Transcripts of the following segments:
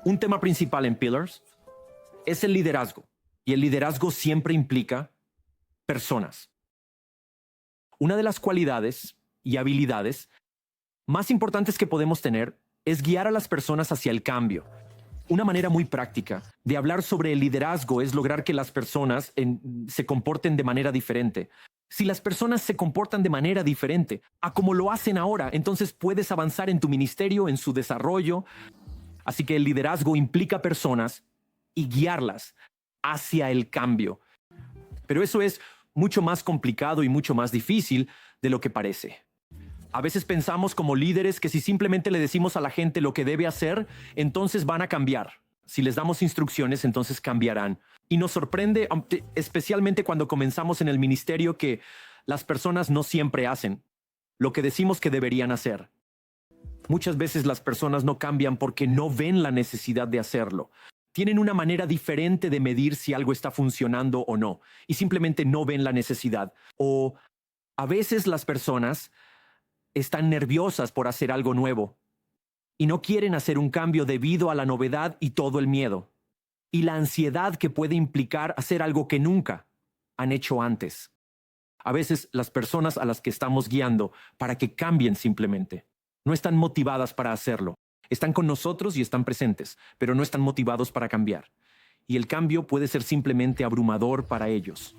Un tema principal en Pillars es el liderazgo. Y el liderazgo siempre implica personas. Una de las cualidades y habilidades más importantes que podemos tener es guiar a las personas hacia el cambio. Una manera muy práctica de hablar sobre el liderazgo es lograr que las personas se comporten de manera diferente. Si las personas se comportan de manera diferente a como lo hacen ahora, entonces puedes avanzar en tu ministerio, en su desarrollo. Así que el liderazgo implica personas y guiarlas hacia el cambio. Pero eso es mucho más complicado y mucho más difícil de lo que parece. A veces pensamos como líderes que si simplemente le decimos a la gente lo que debe hacer, entonces van a cambiar. Si les damos instrucciones, entonces cambiarán. Y nos sorprende, especialmente cuando comenzamos en el ministerio, que las personas no siempre hacen lo que decimos que deberían hacer. Muchas veces las personas no cambian porque no ven la necesidad de hacerlo. Tienen una manera diferente de medir si algo está funcionando o no, y simplemente no ven la necesidad. O a veces las personas están nerviosas por hacer algo nuevo y no quieren hacer un cambio debido a la novedad y todo el miedo y la ansiedad que puede implicar hacer algo que nunca han hecho antes. A veces las personas a las que estamos guiando para que cambien simplemente no están motivadas para hacerlo. Están con nosotros y están presentes, pero no están motivados para cambiar. Y el cambio puede ser simplemente abrumador para ellos.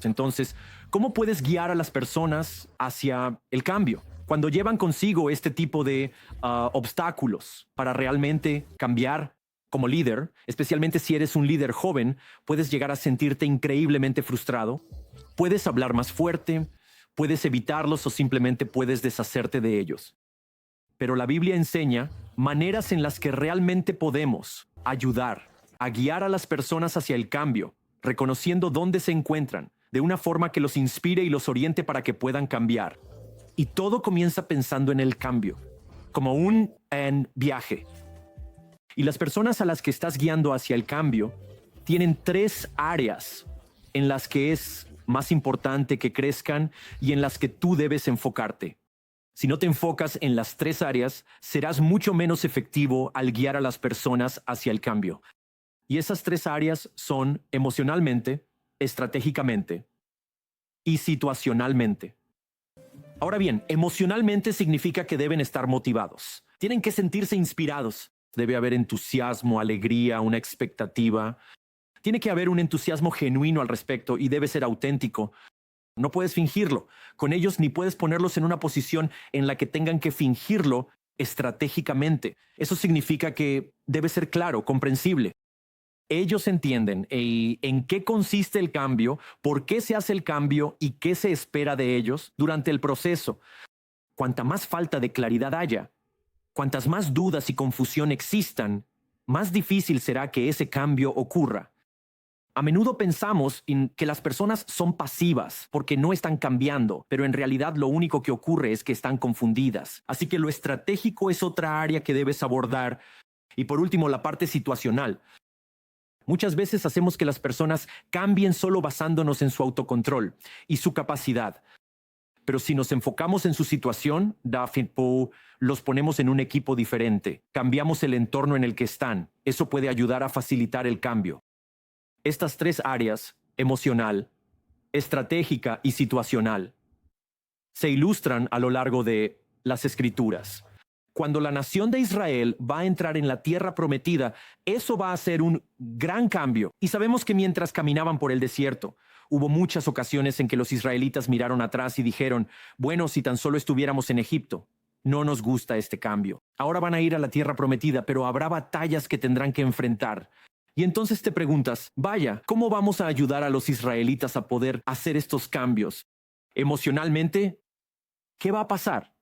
Entonces, ¿cómo puedes guiar a las personas hacia el cambio? Cuando llevan consigo este tipo de obstáculos para realmente cambiar como líder, especialmente si eres un líder joven, puedes llegar a sentirte increíblemente frustrado. Puedes hablar más fuerte, puedes evitarlos o simplemente puedes deshacerte de ellos. Pero la Biblia enseña maneras en las que realmente podemos ayudar a guiar a las personas hacia el cambio, reconociendo dónde se encuentran, de una forma que los inspire y los oriente para que puedan cambiar. Y todo comienza pensando en el cambio, como un viaje. Y las personas a las que estás guiando hacia el cambio tienen 3 áreas en las que es más importante que crezcan y en las que tú debes enfocarte. Si no te enfocas en las 3 áreas, serás mucho menos efectivo al guiar a las personas hacia el cambio. Y esas 3 áreas son emocionalmente, estratégicamente y situacionalmente. Ahora bien, emocionalmente significa que deben estar motivados. Tienen que sentirse inspirados. Debe haber entusiasmo, alegría, una expectativa. Tiene que haber un entusiasmo genuino al respecto y debe ser auténtico. No puedes fingirlo con ellos ni puedes ponerlos en una posición en la que tengan que fingirlo estratégicamente. Eso significa que debe ser claro, comprensible. Ellos entienden en qué consiste el cambio, por qué se hace el cambio y qué se espera de ellos durante el proceso. Cuanta más falta de claridad haya, cuantas más dudas y confusión existan, más difícil será que ese cambio ocurra. A menudo pensamos en que las personas son pasivas porque no están cambiando, pero en realidad lo único que ocurre es que están confundidas. Así que lo estratégico es otra área que debes abordar. Y por último, la parte situacional. Muchas veces hacemos que las personas cambien solo basándonos en su autocontrol y su capacidad. Pero si nos enfocamos en su situación, los ponemos en un equipo diferente. Cambiamos el entorno en el que están. Eso puede ayudar a facilitar el cambio. Estas 3 áreas, emocional, estratégica y situacional, se ilustran a lo largo de las Escrituras. Cuando la nación de Israel va a entrar en la tierra prometida, eso va a ser un gran cambio. Y sabemos que mientras caminaban por el desierto, hubo muchas ocasiones en que los israelitas miraron atrás y dijeron, bueno, si tan solo estuviéramos en Egipto. No nos gusta este cambio. Ahora van a ir a la tierra prometida, pero habrá batallas que tendrán que enfrentar. Y entonces te preguntas, vaya, ¿cómo vamos a ayudar a los israelitas a poder hacer estos cambios? Emocionalmente, ¿qué va a pasar?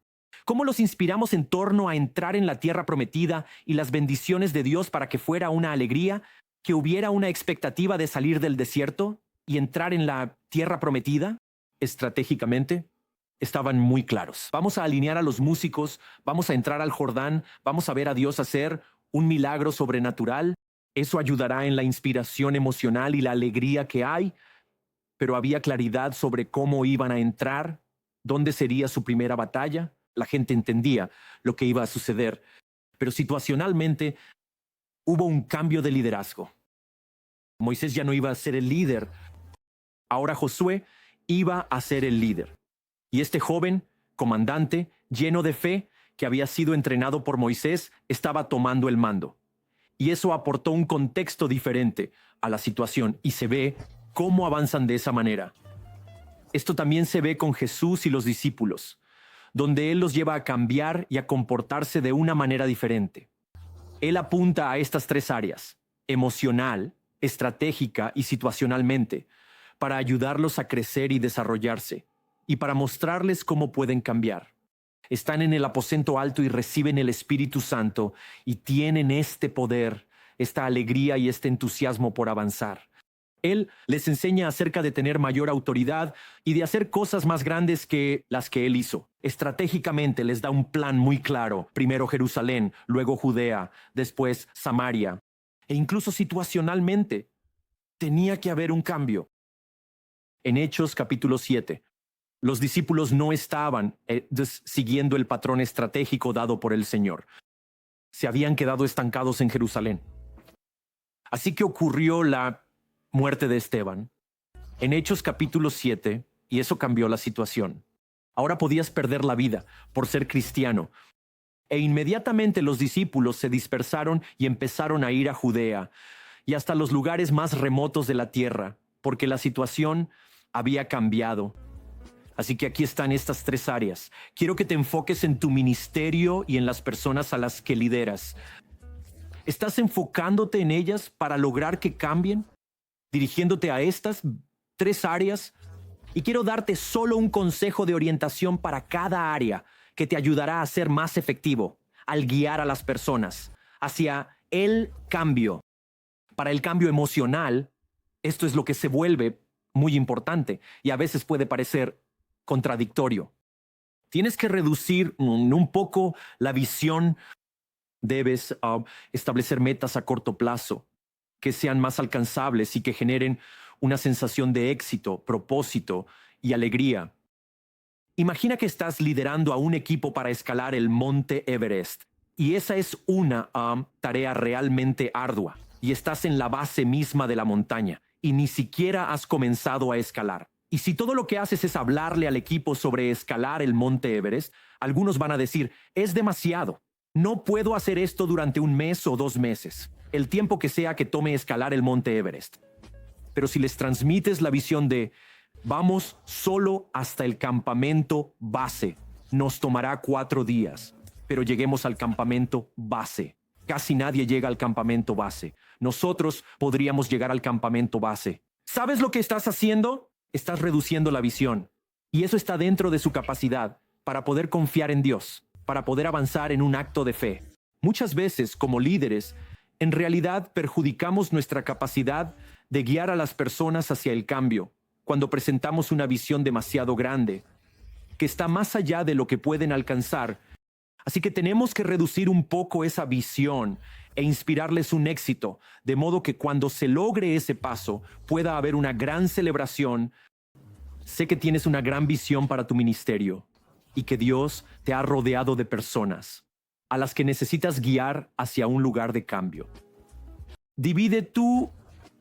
¿Cómo los inspiramos en torno a entrar en la tierra prometida y las bendiciones de Dios para que fuera una alegría, que hubiera una expectativa de salir del desierto y entrar en la tierra prometida? Estratégicamente, estaban muy claros. Vamos a alinear a los músicos, vamos a entrar al Jordán, vamos a ver a Dios hacer un milagro sobrenatural. Eso ayudará en la inspiración emocional y la alegría que hay, pero había claridad sobre cómo iban a entrar, dónde sería su primera batalla. La gente entendía lo que iba a suceder, pero situacionalmente hubo un cambio de liderazgo. Moisés ya no iba a ser el líder. Ahora Josué iba a ser el líder. Y este joven, comandante, lleno de fe, que había sido entrenado por Moisés, estaba tomando el mando. Y eso aportó un contexto diferente a la situación y se ve cómo avanzan de esa manera. Esto también se ve con Jesús y los discípulos, donde Él los lleva a cambiar y a comportarse de una manera diferente. Él apunta a estas tres áreas: emocional, estratégica y situacionalmente, para ayudarlos a crecer y desarrollarse, y para mostrarles cómo pueden cambiar. Están en el aposento alto y reciben el Espíritu Santo y tienen este poder, esta alegría y este entusiasmo por avanzar. Él les enseña acerca de tener mayor autoridad y de hacer cosas más grandes que las que Él hizo. Estratégicamente les da un plan muy claro. Primero Jerusalén, luego Judea, después Samaria. E incluso situacionalmente, tenía que haber un cambio. En Hechos capítulo 7, los discípulos no estaban siguiendo el patrón estratégico dado por el Señor. Se habían quedado estancados en Jerusalén. Así que ocurrió la muerte de Esteban en Hechos capítulo 7, y eso cambió la situación. Ahora podías perder la vida por ser cristiano. E inmediatamente los discípulos se dispersaron y empezaron a ir a Judea y hasta los lugares más remotos de la tierra, porque la situación había cambiado. Así que aquí están estas tres áreas. Quiero que te enfoques en tu ministerio y en las personas a las que lideras. ¿Estás enfocándote en ellas para lograr que cambien? Dirigiéndote a estas tres áreas. Y quiero darte solo un consejo de orientación para cada área que te ayudará a ser más efectivo al guiar a las personas hacia el cambio. Para el cambio emocional, esto es lo que se vuelve muy importante y a veces puede parecer contradictorio. Tienes que reducir un poco la visión. Debes establecer metas a corto plazo que sean más alcanzables y que generen una sensación de éxito, propósito y alegría. Imagina que estás liderando a un equipo para escalar el Monte Everest y esa es una tarea realmente ardua y estás en la base misma de la montaña y ni siquiera has comenzado a escalar. Y si todo lo que haces es hablarle al equipo sobre escalar el Monte Everest, algunos van a decir, es demasiado. No puedo hacer esto durante un mes o 2 meses, el tiempo que sea que tome escalar el Monte Everest. Pero si les transmites la visión de, vamos solo hasta el campamento base, nos tomará 4 días, pero lleguemos al campamento base. Casi nadie llega al campamento base. Nosotros podríamos llegar al campamento base. ¿Sabes lo que estás haciendo? Estás reduciendo la visión. Y eso está dentro de su capacidad para poder confiar en Dios, para poder avanzar en un acto de fe. Muchas veces, como líderes, en realidad perjudicamos nuestra capacidad de guiar a las personas hacia el cambio cuando presentamos una visión demasiado grande, que está más allá de lo que pueden alcanzar. Así que tenemos que reducir un poco esa visión e inspirarles un éxito, de modo que cuando se logre ese paso pueda haber una gran celebración. Sé que tienes una gran visión para tu ministerio y que Dios te ha rodeado de personas a las que necesitas guiar hacia un lugar de cambio. Divide tu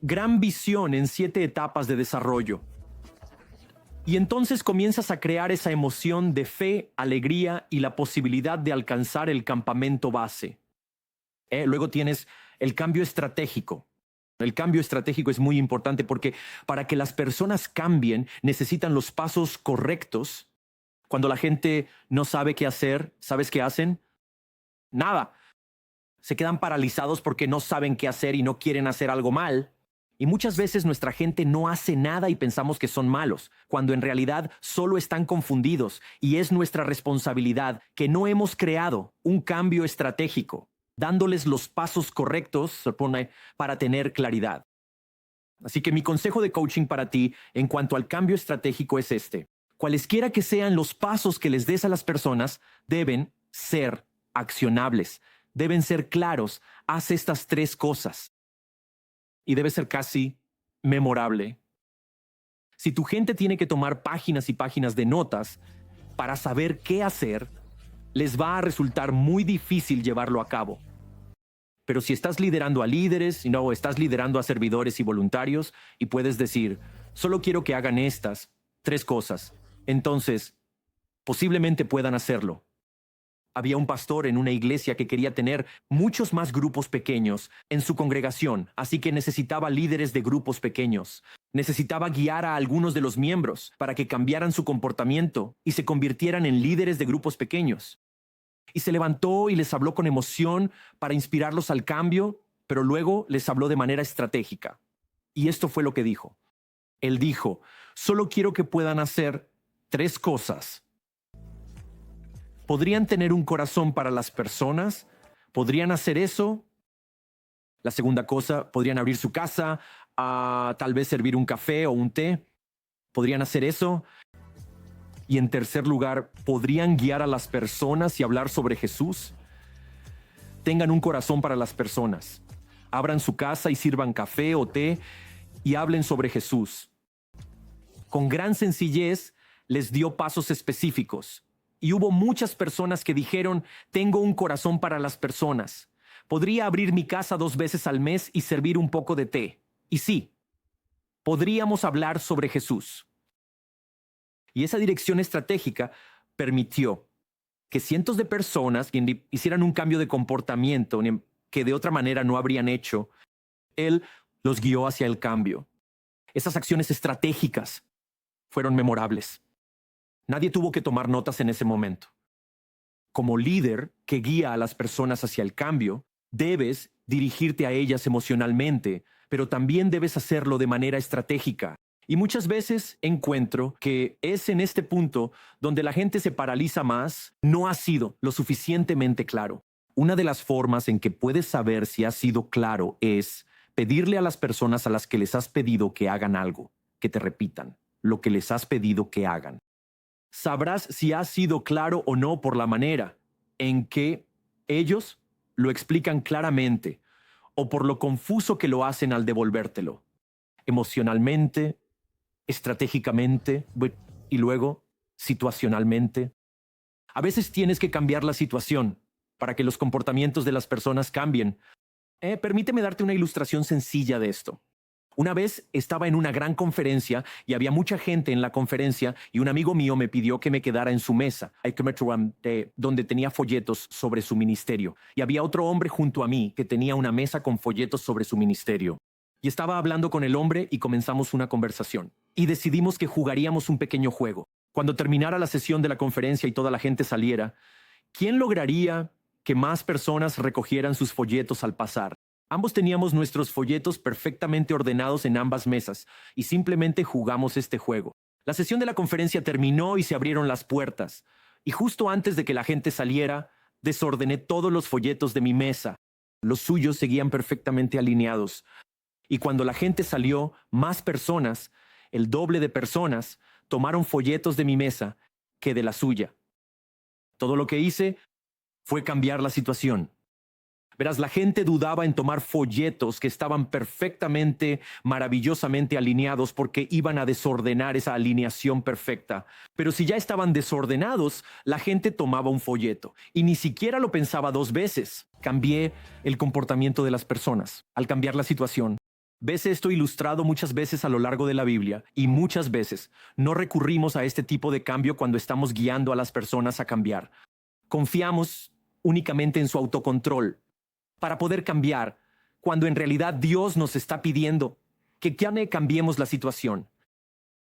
gran visión en 7 etapas de desarrollo. Y entonces comienzas a crear esa emoción de fe, alegría y la posibilidad de alcanzar el campamento base. Luego tienes el cambio estratégico. El cambio estratégico es muy importante porque para que las personas cambien necesitan los pasos correctos. Cuando la gente no sabe qué hacer, ¿sabes qué hacen? Nada. Se quedan paralizados porque no saben qué hacer y no quieren hacer algo mal. Y muchas veces nuestra gente no hace nada y pensamos que son malos, cuando en realidad solo están confundidos y es nuestra responsabilidad que no hemos creado un cambio estratégico, dándoles los pasos correctos para tener claridad. Así que mi consejo de coaching para ti en cuanto al cambio estratégico es este. Cualesquiera que sean los pasos que les des a las personas, deben ser accionables, deben ser claros. Haz estas 3 cosas. Y debe ser casi memorable. Si tu gente tiene que tomar páginas y páginas de notas para saber qué hacer, les va a resultar muy difícil llevarlo a cabo. Pero si estás liderando a líderes, no, estás liderando a servidores y voluntarios y puedes decir, solo quiero que hagan estas 3 cosas, entonces posiblemente puedan hacerlo. Había un pastor en una iglesia que quería tener muchos más grupos pequeños en su congregación, así que necesitaba líderes de grupos pequeños. Necesitaba guiar a algunos de los miembros para que cambiaran su comportamiento y se convirtieran en líderes de grupos pequeños. Y se levantó y les habló con emoción para inspirarlos al cambio, pero luego les habló de manera estratégica. Y esto fue lo que dijo. Él dijo, solo quiero que puedan hacer 3 cosas. ¿Podrían tener un corazón para las personas? ¿Podrían hacer eso? La segunda cosa, podrían abrir su casa, tal vez servir un café o un té. ¿Podrían hacer eso? Y en tercer lugar, ¿podrían guiar a las personas y hablar sobre Jesús? Tengan un corazón para las personas. Abran su casa y sirvan café o té y hablen sobre Jesús. Con gran sencillez les dio pasos específicos. Y hubo muchas personas que dijeron, tengo un corazón para las personas. Podría abrir mi casa 2 veces al mes y servir un poco de té. Y sí, podríamos hablar sobre Jesús. Y esa dirección estratégica permitió que cientos de personas hicieran un cambio de comportamiento que de otra manera no habrían hecho. Él los guió hacia el cambio. Esas acciones estratégicas fueron memorables. Nadie tuvo que tomar notas en ese momento. Como líder que guía a las personas hacia el cambio, debes dirigirte a ellas emocionalmente, pero también debes hacerlo de manera estratégica. Y muchas veces encuentro que es en este punto donde la gente se paraliza más, no ha sido lo suficientemente claro. Una de las formas en que puedes saber si has sido claro es pedirle a las personas a las que les has pedido que hagan algo, que te repitan lo que les has pedido que hagan. Sabrás si has sido claro o no por la manera en que ellos lo explican claramente o por lo confuso que lo hacen al devolvértelo. Emocionalmente, estratégicamente y luego situacionalmente. A veces tienes que cambiar la situación para que los comportamientos de las personas cambien. Permíteme darte una ilustración sencilla de esto. Una vez estaba en una gran conferencia y había mucha gente en la conferencia y un amigo mío me pidió que me quedara en su mesa, donde tenía folletos sobre su ministerio. Y había otro hombre junto a mí que tenía una mesa con folletos sobre su ministerio. Y estaba hablando con el hombre y comenzamos una conversación. Y decidimos que jugaríamos un pequeño juego. Cuando terminara la sesión de la conferencia y toda la gente saliera, ¿quién lograría que más personas recogieran sus folletos al pasar? Ambos teníamos nuestros folletos perfectamente ordenados en ambas mesas y simplemente jugamos este juego. La sesión de la conferencia terminó y se abrieron las puertas. Y justo antes de que la gente saliera, desordené todos los folletos de mi mesa. Los suyos seguían perfectamente alineados. Y cuando la gente salió, más personas, el doble de personas, tomaron folletos de mi mesa que de la suya. Todo lo que hice fue cambiar la situación. Verás, la gente dudaba en tomar folletos que estaban perfectamente, maravillosamente alineados porque iban a desordenar esa alineación perfecta. Pero si ya estaban desordenados, la gente tomaba un folleto y ni siquiera lo pensaba 2 veces. Cambié el comportamiento de las personas al cambiar la situación. Ves esto ilustrado muchas veces a lo largo de la Biblia y muchas veces no recurrimos a este tipo de cambio cuando estamos guiando a las personas a cambiar. Confiamos únicamente en su autocontrol para poder cambiar, cuando en realidad Dios nos está pidiendo que cambiemos la situación.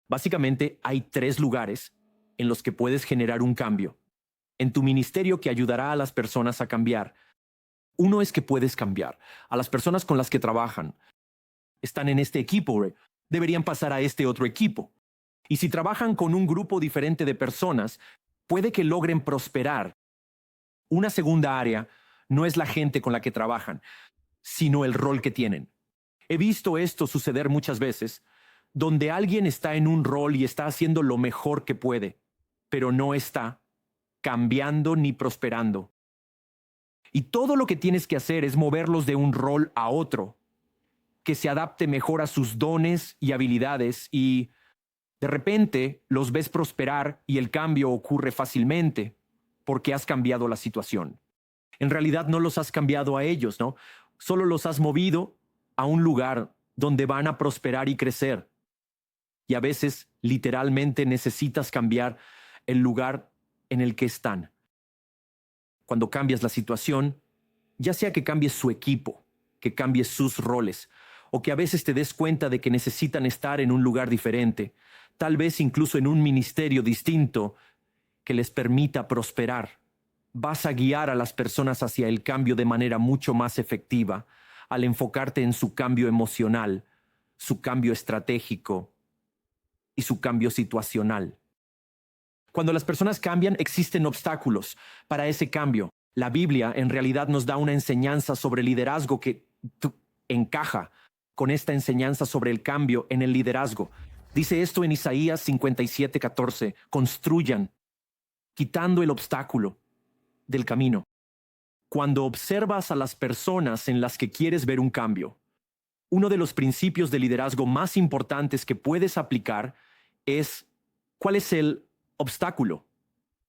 Básicamente hay 3 lugares en los que puedes generar un cambio en tu ministerio que ayudará a las personas a cambiar. Uno es que puedes cambiar a las personas con las que trabajan. Están en este equipo, deberían pasar a este otro equipo. Y si trabajan con un grupo diferente de personas, puede que logren prosperar. Una segunda área no es la gente con la que trabajan, sino el rol que tienen. He visto esto suceder muchas veces, donde alguien está en un rol y está haciendo lo mejor que puede, pero no está cambiando ni prosperando. Y todo lo que tienes que hacer es moverlos de un rol a otro, que se adapte mejor a sus dones y habilidades, y de repente los ves prosperar y el cambio ocurre fácilmente porque has cambiado la situación. En realidad no los has cambiado a ellos, ¿no? solo los has movido a un lugar donde van a prosperar y crecer. Y a veces, literalmente, necesitas cambiar el lugar en el que están. Cuando cambias la situación, ya sea que cambies su equipo, que cambies sus roles, o que a veces te des cuenta de que necesitan estar en un lugar diferente, tal vez incluso en un ministerio distinto que les permita prosperar. Vas a guiar a las personas hacia el cambio de manera mucho más efectiva al enfocarte en su cambio emocional, su cambio estratégico y su cambio situacional. Cuando las personas cambian, existen obstáculos para ese cambio. La Biblia en realidad nos da una enseñanza sobre liderazgo que encaja con esta enseñanza sobre el cambio en el liderazgo. Dice esto en Isaías 57:14: construyan, quitando el obstáculo del camino. Cuando observas a las personas en las que quieres ver un cambio, uno de los principios de liderazgo más importantes que puedes aplicar es ¿cuál es el obstáculo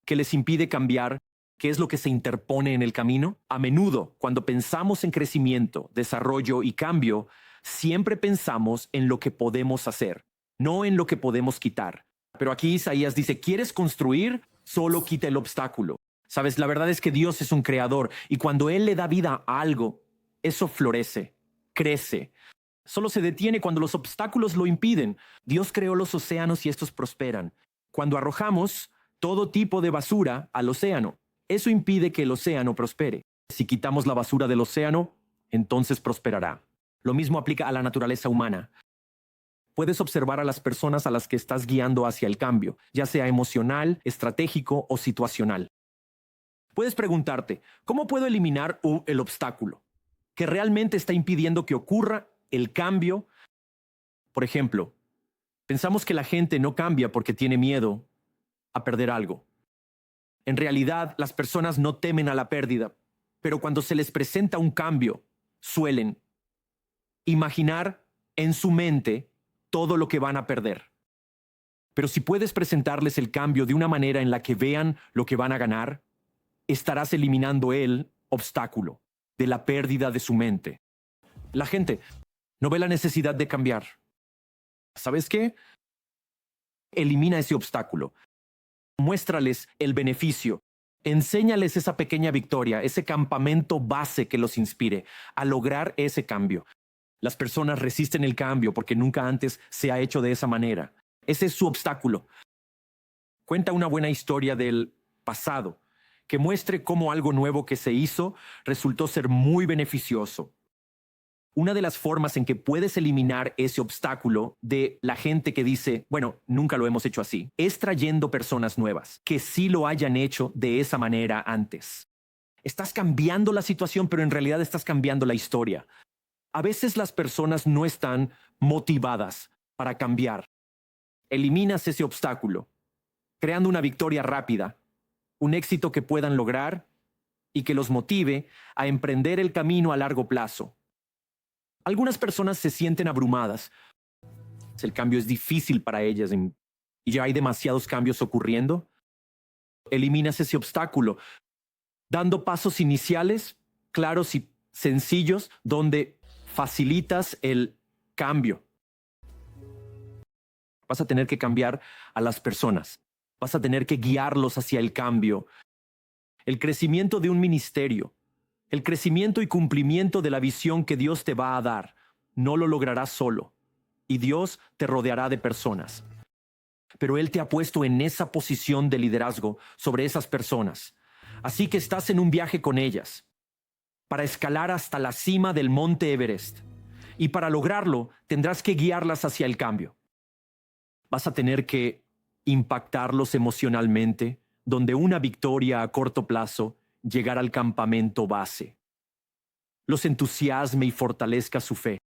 que les impide cambiar? ¿Qué es lo que se interpone en el camino? A menudo, cuando pensamos en crecimiento, desarrollo y cambio, siempre pensamos en lo que podemos hacer, no en lo que podemos quitar. Pero aquí Isaías dice, ¿quieres construir? Solo quita el obstáculo. Sabes, la verdad es que Dios es un creador y cuando Él le da vida a algo, eso florece, crece. Solo se detiene cuando los obstáculos lo impiden. Dios creó los océanos y estos prosperan. Cuando arrojamos todo tipo de basura al océano, eso impide que el océano prospere. Si quitamos la basura del océano, entonces prosperará. Lo mismo aplica a la naturaleza humana. Puedes observar a las personas a las que estás guiando hacia el cambio, ya sea emocional, estratégico o situacional. Puedes preguntarte, ¿cómo puedo eliminar el obstáculo que realmente está impidiendo que ocurra el cambio? Por ejemplo, pensamos que la gente no cambia porque tiene miedo a perder algo. En realidad, las personas no temen a la pérdida, pero cuando se les presenta un cambio, suelen imaginar en su mente todo lo que van a perder. Pero si puedes presentarles el cambio de una manera en la que vean lo que van a ganar, estarás eliminando el obstáculo de la pérdida de su mente. La gente no ve la necesidad de cambiar. ¿Sabes qué? Elimina ese obstáculo. Muéstrales el beneficio. Enséñales esa pequeña victoria, ese campamento base que los inspire a lograr ese cambio. Las personas resisten el cambio porque nunca antes se ha hecho de esa manera. Ese es su obstáculo. Cuenta una buena historia del pasado que muestre cómo algo nuevo que se hizo resultó ser muy beneficioso. Una de las formas en que puedes eliminar ese obstáculo de la gente que dice, bueno, nunca lo hemos hecho así, es trayendo personas nuevas que sí lo hayan hecho de esa manera antes. Estás cambiando la situación, pero en realidad estás cambiando la historia. A veces las personas no están motivadas para cambiar. Eliminas ese obstáculo, creando una victoria rápida, un éxito que puedan lograr y que los motive a emprender el camino a largo plazo. Algunas personas se sienten abrumadas. El cambio es difícil para ellas y ya hay demasiados cambios ocurriendo. Eliminas ese obstáculo, dando pasos iniciales, claros y sencillos, donde facilitas el cambio. Vas a tener que cambiar a las personas. Vas a tener que guiarlos hacia el cambio. El crecimiento de un ministerio, el crecimiento y cumplimiento de la visión que Dios te va a dar, no lo lograrás solo. Y Dios te rodeará de personas. Pero Él te ha puesto en esa posición de liderazgo sobre esas personas. Así que estás en un viaje con ellas para escalar hasta la cima del monte Everest. Y para lograrlo, tendrás que guiarlas hacia el cambio. Vas a tener que impactarlos emocionalmente, donde una victoria a corto plazo llegará al campamento base. Los entusiasme y fortalezca su fe.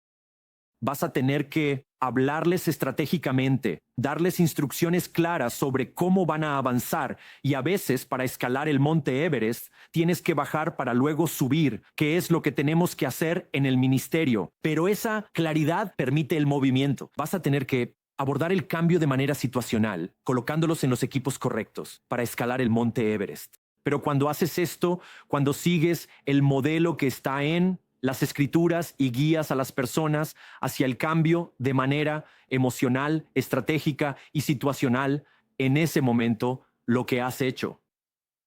Vas a tener que hablarles estratégicamente, darles instrucciones claras sobre cómo van a avanzar y a veces para escalar el monte Everest tienes que bajar para luego subir, que es lo que tenemos que hacer en el ministerio. Pero esa claridad permite el movimiento. Vas a tener que abordar el cambio de manera situacional, colocándolos en los equipos correctos para escalar el monte Everest. Pero cuando haces esto, cuando sigues el modelo que está en las escrituras y guías a las personas hacia el cambio de manera emocional, estratégica y situacional en ese momento lo que has hecho.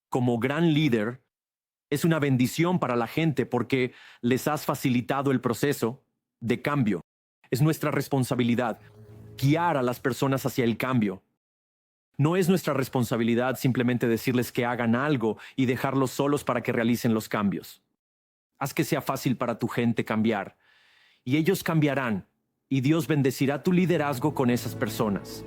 Como gran líder, es una bendición para la gente porque les has facilitado el proceso de cambio. Es nuestra responsabilidad guiar a las personas hacia el cambio. No es nuestra responsabilidad simplemente decirles que hagan algo y dejarlos solos para que realicen los cambios. Haz que sea fácil para tu gente cambiar y ellos cambiarán y Dios bendecirá tu liderazgo con esas personas.